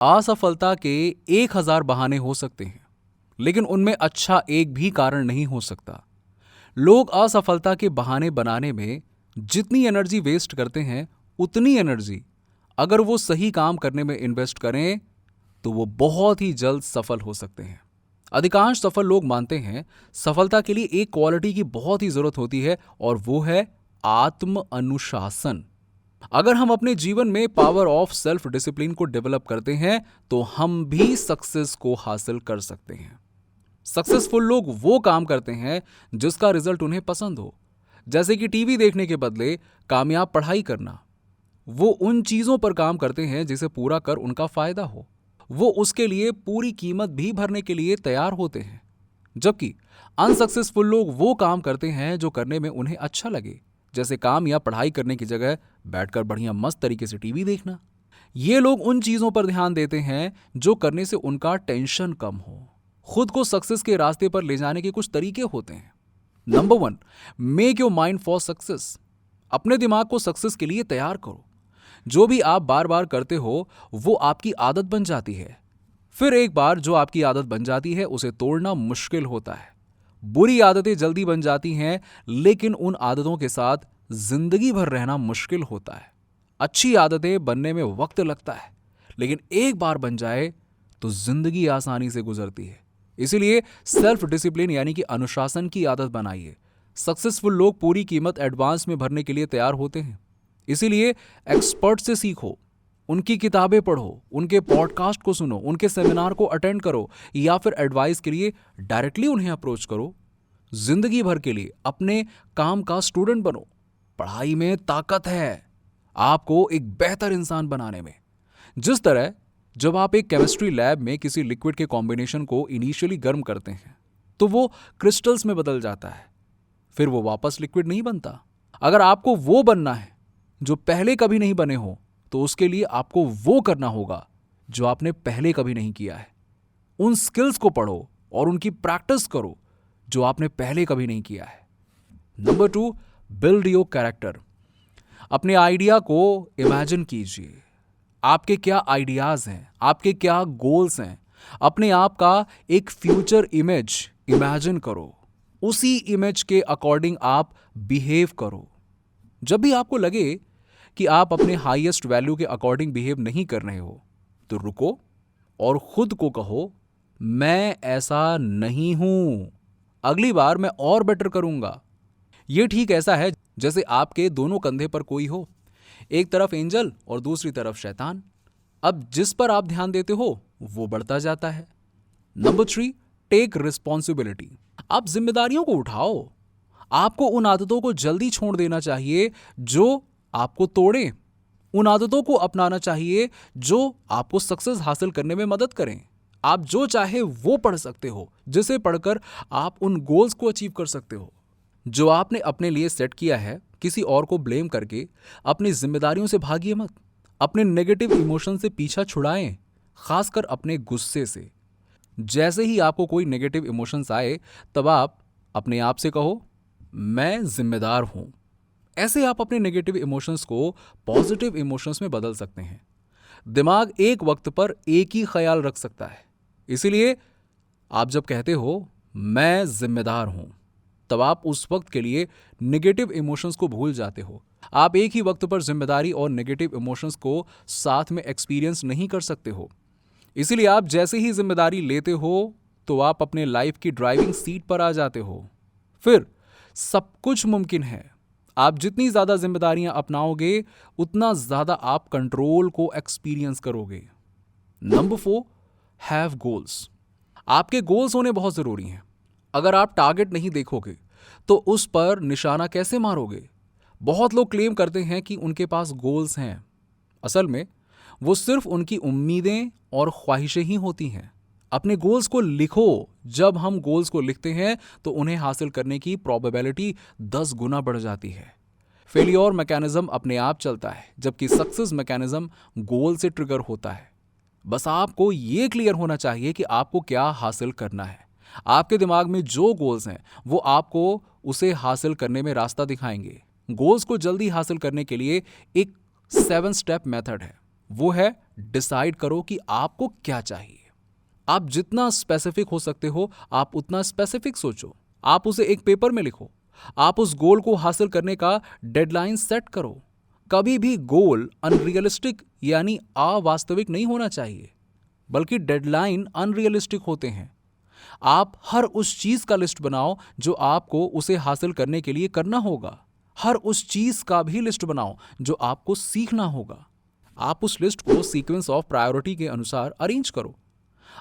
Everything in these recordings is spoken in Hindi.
असफलता के 1000 बहाने हो सकते हैं, लेकिन उनमें अच्छा एक भी कारण नहीं हो सकता। लोग असफलता के बहाने बनाने में जितनी एनर्जी वेस्ट करते हैं, उतनी एनर्जी अगर वो सही काम करने में इन्वेस्ट करें तो वो बहुत ही जल्द सफल हो सकते हैं। अधिकांश सफल लोग मानते हैं सफलता के लिए एक क्वालिटी की बहुत ही जरूरत होती है, और वो है आत्म अनुशासन। अगर हम अपने जीवन में पावर ऑफ सेल्फ डिसिप्लिन को डेवलप करते हैं तो हम भी सक्सेस को हासिल कर सकते हैं। सक्सेसफुल लोग वो काम करते हैं जिसका रिजल्ट उन्हें पसंद हो, जैसे कि टीवी देखने के बदले कामयाब पढ़ाई करना। वो उन चीजों पर काम करते हैं जिसे पूरा कर उनका फायदा हो। वो उसके लिए पूरी कीमत भी भरने के लिए तैयार होते हैं। जबकि अनसक्सेसफुल लोग वो काम करते हैं जो करने में उन्हें अच्छा लगे, जैसे काम या पढ़ाई करने की जगह बैठकर बढ़िया मस्त तरीके से टीवी देखना। ये लोग उन चीजों पर ध्यान देते हैं जो करने से उनका टेंशन कम हो। खुद को सक्सेस के रास्ते पर ले जाने के कुछ तरीके होते हैं। Number 1, make your mind for success. अपने दिमाग को सक्सेस के लिए तैयार करो। जो भी आप बार बार करते हो वो आपकी आदत बन जाती है। फिर एक बार जो आपकी आदत बन जाती है उसे तोड़ना मुश्किल होता है। बुरी आदतें जल्दी बन जाती हैं, लेकिन उन आदतों के साथ जिंदगी भर रहना मुश्किल होता है। अच्छी आदतें बनने में वक्त लगता है, लेकिन एक बार बन जाए तो जिंदगी आसानी से गुजरती है। इसीलिए सेल्फ डिसिप्लिन यानी कि अनुशासन की आदत बनाइए। सक्सेसफुल लोग पूरी कीमत एडवांस में भरने के लिए तैयार होते हैं। इसीलिए एक्सपर्ट से सीखो, उनकी किताबें पढ़ो, उनके पॉडकास्ट को सुनो, उनके सेमिनार को अटेंड करो, या फिर एडवाइस के लिए डायरेक्टली उन्हें अप्रोच करो। जिंदगी भर के लिए अपने काम का स्टूडेंट बनो। पढ़ाई में ताकत है आपको एक बेहतर इंसान बनाने में। जिस तरह जब आप एक केमिस्ट्री लैब में किसी लिक्विड के कॉम्बिनेशन को इनिशियली गर्म करते हैं तो वो क्रिस्टल्स में बदल जाता है, फिर वो वापस लिक्विड नहीं बनता। अगर आपको वो बनना है जो पहले कभी नहीं बने हो, तो उसके लिए आपको वो करना होगा जो आपने पहले कभी नहीं किया है। उन स्किल्स को पढ़ो और उनकी प्रैक्टिस करो जो आपने पहले कभी नहीं किया है। Number 2, build your character. अपने आइडिया को इमेजिन कीजिए। आपके क्या आइडियाज हैं, आपके क्या गोल्स हैं। अपने आप का एक फ्यूचर इमेज इमेजिन करो। उसी इमेज के अकॉर्डिंग आप बिहेव करो। जब भी आपको लगे कि आप अपने हाईएस्ट वैल्यू के अकॉर्डिंग बिहेव नहीं कर रहे हो, तो रुको और खुद को कहो, मैं ऐसा नहीं हूं, अगली बार मैं और बेटर करूंगा। यह ठीक ऐसा है जैसे आपके दोनों कंधे पर कोई हो, एक तरफ एंजल और दूसरी तरफ शैतान। अब जिस पर आप ध्यान देते हो वो बढ़ता जाता है। Number 3, take responsibility. आप जिम्मेदारियों को उठाओ। आपको उन आदतों को जल्दी छोड़ देना चाहिए जो आपको तोड़ें। उन आदतों को अपनाना चाहिए जो आपको सक्सेस हासिल करने में मदद करें। आप जो चाहे वो पढ़ सकते हो, जिसे पढ़कर आप उन गोल्स को अचीव कर सकते हो जो आपने अपने लिए सेट किया है। किसी और को ब्लेम करके अपनी जिम्मेदारियों से भागिए मत। अपने नेगेटिव इमोशन से पीछा छुड़ाएं, खासकर अपने गुस्से से। जैसे ही आपको कोई नेगेटिव इमोशंस आए, तब आप अपने आप से कहो, मैं जिम्मेदार हूं। ऐसे आप अपने नेगेटिव इमोशंस को पॉजिटिव इमोशंस में बदल सकते हैं। दिमाग एक वक्त पर एक ही ख्याल रख सकता है, इसीलिए आप जब कहते हो मैं जिम्मेदार हूं, तब आप उस वक्त के लिए नेगेटिव इमोशंस को भूल जाते हो। आप एक ही वक्त पर जिम्मेदारी और नेगेटिव इमोशंस को साथ में एक्सपीरियंस नहीं कर सकते हो। इसीलिए आप जैसे ही जिम्मेदारी लेते हो तो आप अपने लाइफ की ड्राइविंग सीट पर आ जाते हो। फिर सब कुछ मुमकिन है। आप जितनी ज्यादा जिम्मेदारियां अपनाओगे उतना ज्यादा आप कंट्रोल को एक्सपीरियंस करोगे। Number 4, have goals. आपके गोल्स होने बहुत जरूरी हैं। अगर आप टारगेट नहीं देखोगे तो उस पर निशाना कैसे मारोगे? बहुत लोग क्लेम करते हैं कि उनके पास गोल्स हैं। असल में वो सिर्फ उनकी उम्मीदें और ख्वाहिशें ही होती हैं। अपने गोल्स को लिखो। जब हम गोल्स को लिखते हैं तो उन्हें हासिल करने की प्रोबेबिलिटी 10 गुना बढ़ जाती है। फेलियर मैकेनिज्म अपने आप चलता है, जबकि सक्सेस मैकेनिज्म गोल से ट्रिगर होता है। बस आपको ये क्लियर होना चाहिए कि आपको क्या हासिल करना है। आपके दिमाग में जो गोल्स हैं वो आपको उसे हासिल करने में रास्ता दिखाएंगे। गोल्स को जल्दी हासिल करने के लिए एक 7 स्टेप मेथड है, वो है डिसाइड करो कि आपको क्या चाहिए। आप जितना स्पेसिफिक हो सकते हो आप उतना स्पेसिफिक सोचो। आप उसे एक पेपर में लिखो। आप उस गोल को हासिल करने का डेडलाइन सेट करो। कभी भी गोल अनरियलिस्टिक यानी अवास्तविक नहीं होना चाहिए, बल्कि डेडलाइन अनरियलिस्टिक होते हैं। आप हर उस चीज का लिस्ट बनाओ जो आपको उसे हासिल करने के लिए करना होगा। हर उस चीज का भी लिस्ट बनाओ जो आपको सीखना होगा। आप उस लिस्ट को सीक्वेंस ऑफ प्रायोरिटी के अनुसार अरेंज करो।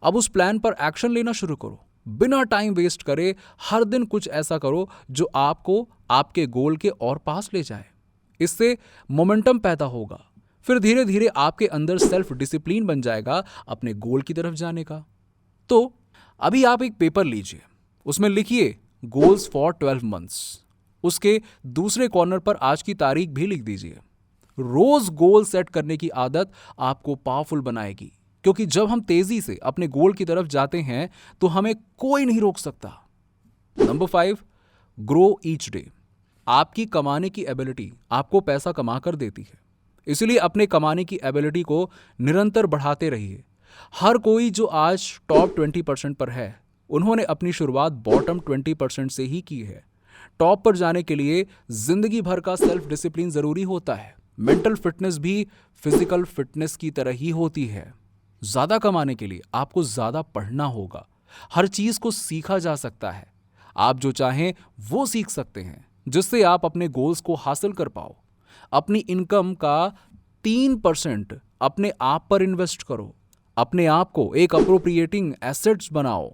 अब उस प्लान पर एक्शन लेना शुरू करो। बिना टाइम वेस्ट करे हर दिन कुछ ऐसा करो जो आपको आपके गोल के और पास ले जाए। इससे मोमेंटम पैदा होगा। फिर धीरे धीरे आपके अंदर सेल्फ डिसिप्लिन बन जाएगा अपने गोल की तरफ जाने का। तो अभी आप एक पेपर लीजिए, उसमें लिखिए गोल्स फॉर 12 मंथ्स। उसके दूसरे कॉर्नर पर आज की तारीख भी लिख दीजिए। रोज गोल सेट करने की आदत आपको पावरफुल बनाएगी, क्योंकि जब हम तेजी से अपने गोल की तरफ जाते हैं तो हमें कोई नहीं रोक सकता। Number 5, grow each day. आपकी कमाने की एबिलिटी आपको पैसा कमा कर देती है, इसलिए अपने कमाने की एबिलिटी को निरंतर बढ़ाते रहिए। हर कोई जो आज टॉप 20% पर है, उन्होंने अपनी शुरुआत बॉटम 20% से ही की है। टॉप पर जाने के लिए जिंदगी भर का सेल्फ डिसिप्लिन जरूरी होता है। मेंटल फिटनेस भी फिजिकल फिटनेस की तरह ही होती है। ज्यादा कमाने के लिए आपको ज्यादा पढ़ना होगा। हर चीज को सीखा जा सकता है। आप जो चाहें वो सीख सकते हैं, जिससे आप अपने गोल्स को हासिल कर पाओ। अपनी इनकम का 3% अपने आप पर इन्वेस्ट करो। अपने आप को एक अप्रोप्रिएटिंग एसेट्स बनाओ।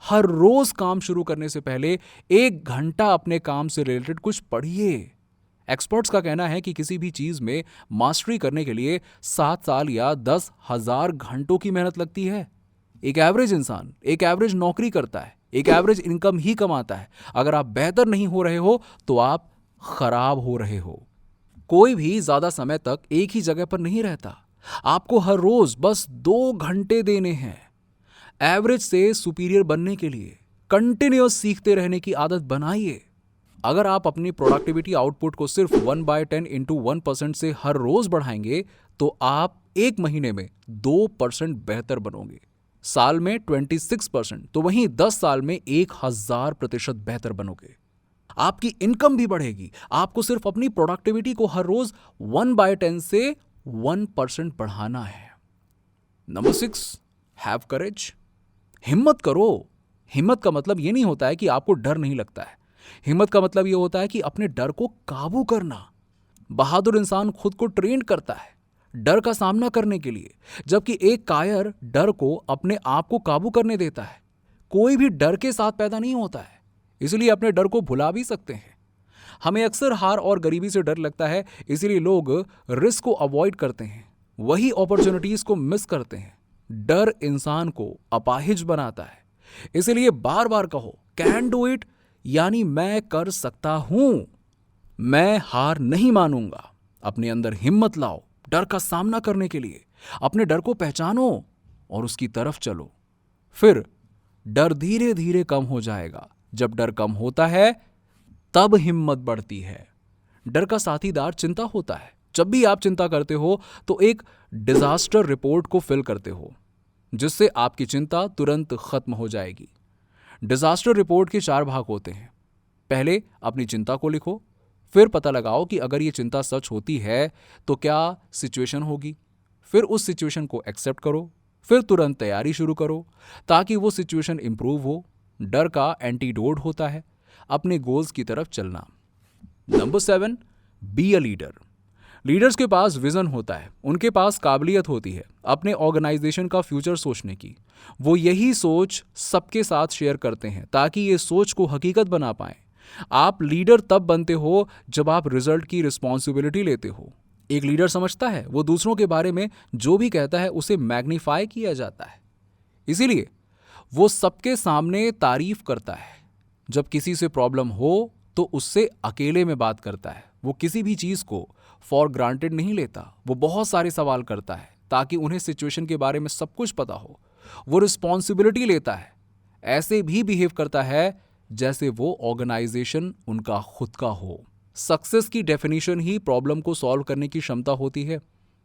हर रोज काम शुरू करने से पहले 1 घंटा अपने काम से रिलेटेड कुछ पढ़िए। एक्सपर्ट्स का कहना है कि किसी भी चीज में मास्टरी करने के लिए 7 साल या 10,000 घंटों की मेहनत लगती है। एक एवरेज इंसान एक एवरेज नौकरी करता है, एक एवरेज इनकम ही कमाता है। अगर आप बेहतर नहीं हो रहे हो तो आप खराब हो रहे हो। कोई भी ज्यादा समय तक एक ही जगह पर नहीं रहता। आपको हर रोज बस 2 घंटे देने हैं। एवरेज से सुपीरियर बनने के लिए कंटिन्यूअस सीखते रहने की आदत बनाइए। अगर आप अपनी प्रोडक्टिविटी आउटपुट को सिर्फ 1/10 इंटू 1% से हर रोज बढ़ाएंगे तो आप 1 महीने में 2% बेहतर बनोगे, साल में 26%, तो वहीं 10 साल में 1000% बेहतर बनोगे। आपकी इनकम भी बढ़ेगी। आपको सिर्फ अपनी प्रोडक्टिविटी को हर रोज 1/10 से 1% बढ़ाना है। Number 6, have courage. हिम्मत करो। हिम्मत का मतलब यह नहीं होता है कि आपको डर नहीं लगता है। हिम्मत का मतलब यह होता है कि अपने डर को काबू करना। बहादुर इंसान खुद को ट्रेन करता है डर का सामना करने के लिए, जबकि एक कायर डर को अपने आप को काबू करने देता है। कोई भी डर के साथ पैदा नहीं होता है, इसलिए अपने डर को भुला भी सकते हैं। हमें अक्सर हार और गरीबी से डर लगता है, इसीलिए लोग रिस्क को अवॉइड करते हैं, वही अपॉर्चुनिटीज को मिस करते हैं। डर इंसान को अपाहिज बनाता है, इसलिए बार बार कहो कैन डू इट, यानी मैं कर सकता हूं, मैं हार नहीं मानूंगा। अपने अंदर हिम्मत लाओ डर का सामना करने के लिए। अपने डर को पहचानो और उसकी तरफ चलो। फिर डर धीरे धीरे कम हो जाएगा। जब डर कम होता है तब हिम्मत बढ़ती है। डर का साथीदार चिंता होता है। जब भी आप चिंता करते हो तो एक डिजास्टर रिपोर्ट को फिल करते हो, जिससे आपकी चिंता तुरंत खत्म हो जाएगी। डिजास्टर रिपोर्ट के 4 भाग होते हैं। पहले अपनी चिंता को लिखो, फिर पता लगाओ कि अगर ये चिंता सच होती है तो क्या सिचुएशन होगी। फिर उस सिचुएशन को एक्सेप्ट करो, फिर तुरंत तैयारी शुरू करो ताकि वो सिचुएशन इंप्रूव हो। डर का एंटीडोट होता है अपने गोल्स की तरफ चलना। Number 7, be a leader. Leaders के पास विजन होता है, उनके पास काबिलियत होती है अपने ऑर्गेनाइजेशन का फ्यूचर सोचने की। वो यही सोच सबके साथ शेयर करते हैं ताकि ये सोच को हकीकत बना पाएं। आप लीडर तब बनते हो जब आप रिजल्ट की रिस्पॉन्सिबिलिटी लेते हो। एक लीडर समझता है वो दूसरों के बारे में जो भी कहता है उसे मैग्नीफाई किया जाता है, इसीलिए वो सबके सामने तारीफ करता है। जब किसी से प्रॉब्लम हो तो उससे अकेले में बात करता है। वो किसी भी चीज को फॉर ग्रांटेड नहीं लेता। वो बहुत सारे सवाल करता है ताकि उन्हें सिचुएशन के बारे में सब कुछ पता हो। वो रिस्पॉन्सिबिलिटी लेता है, ऐसे भी बिहेव करता है जैसे वो ऑर्गेनाइजेशन उनका खुद का हो। सक्सेस की डेफिनेशन ही प्रॉब्लम को सॉल्व करने की क्षमता होती है।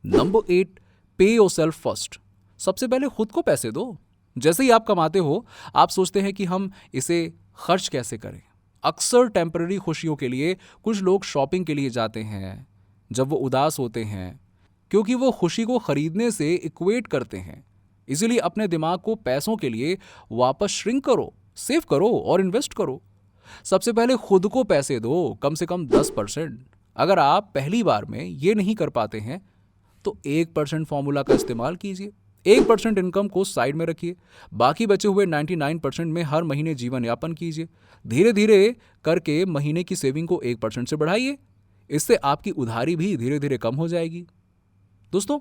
नंबर 8, पे योरसेल्फ फर्स्ट। सबसे पहले खुद को पैसे दो। जैसे ही आप कमाते हो, आप सोचते हैं कि हम इसे खर्च कैसे करें। अक्सर टेम्पररी खुशियों के लिए कुछ लोग शॉपिंग के लिए जाते हैं जब वो उदास होते हैं, क्योंकि वो खुशी को खरीदने से इक्वेट करते हैं। इसीलिए अपने दिमाग को पैसों के लिए वापस श्रिंक करो, सेव करो और इन्वेस्ट करो। सबसे पहले खुद को पैसे दो, कम से कम 10%। अगर आप पहली बार में ये नहीं कर पाते हैं तो 1% फॉर्मूला का इस्तेमाल कीजिए। 1% इनकम को साइड में रखिए, बाकी बचे हुए 99% में हर महीने जीवन यापन कीजिए। धीरे धीरे करके महीने की सेविंग को 1% से बढ़ाइए। इससे आपकी उधारी भी धीरे धीरे कम हो जाएगी। दोस्तों,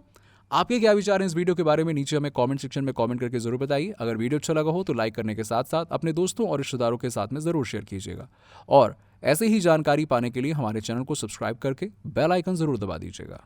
आपके क्या विचार हैं इस वीडियो के बारे में? नीचे हमें कमेंट सेक्शन में कमेंट करके जरूर बताइए। अगर वीडियो अच्छा लगा हो तो लाइक करने के साथ साथ अपने दोस्तों और रिश्तेदारों के साथ में जरूर शेयर कीजिएगा। और ऐसे ही जानकारी पाने के लिए हमारे चैनल को सब्सक्राइब करके बेल आइकन जरूर दबा दीजिएगा।